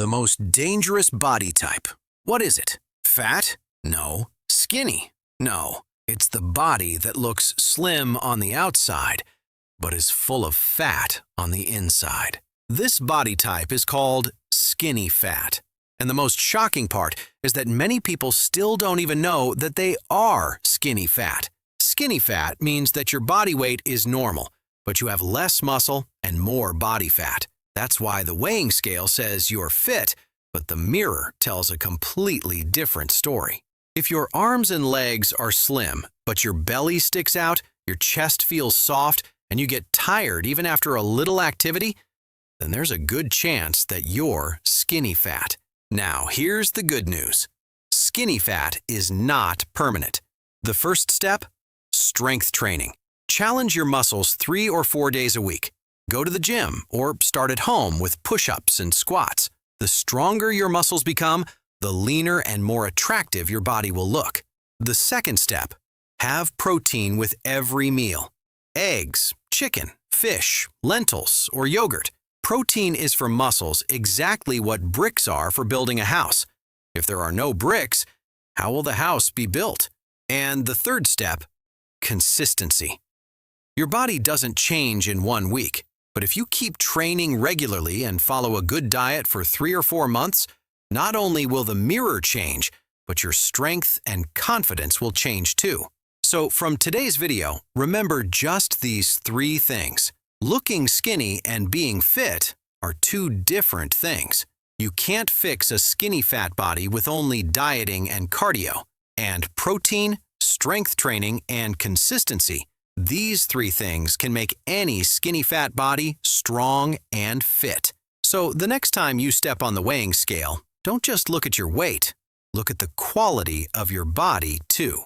The most dangerous body type. What is it? Fat? No. Skinny? No. It's the body that looks slim on the outside, but is full of fat on the inside. This body type is called skinny fat. And the most shocking part is that many people still don't even know that they are skinny fat. Skinny fat means that your body weight is normal, but you have less muscle and more body fat. That's why the weighing scale says you're fit, but the mirror tells a completely different story. If your arms and legs are slim, but your belly sticks out, your chest feels soft, and you get tired even after a little activity, then there's a good chance that you're skinny fat. Now, here's the good news. Skinny fat is not permanent. The first step? Strength training. Challenge your muscles 3 or 4 days a week. Go to the gym or start at home with push-ups and squats. The stronger your muscles become, the leaner and more attractive your body will look. The second step, have protein with every meal. Eggs, chicken, fish, lentils, or yogurt. Protein is for muscles exactly what bricks are for building a house. If there are no bricks, how will the house be built? And the third step, consistency. Your body doesn't change in 1 week, but if you keep training regularly and follow a good diet for 3 or 4 months, not only will the mirror change, but your strength and confidence will change too. So from today's video, remember just these 3 things. Looking skinny and being fit are 2 different things. You can't fix a skinny fat body with only dieting and cardio. And protein, strength training, and consistency, these 3 things can make any skinny fat body strong and fit. So the next time you step on the weighing scale, don't just look at your weight, look at the quality of your body too.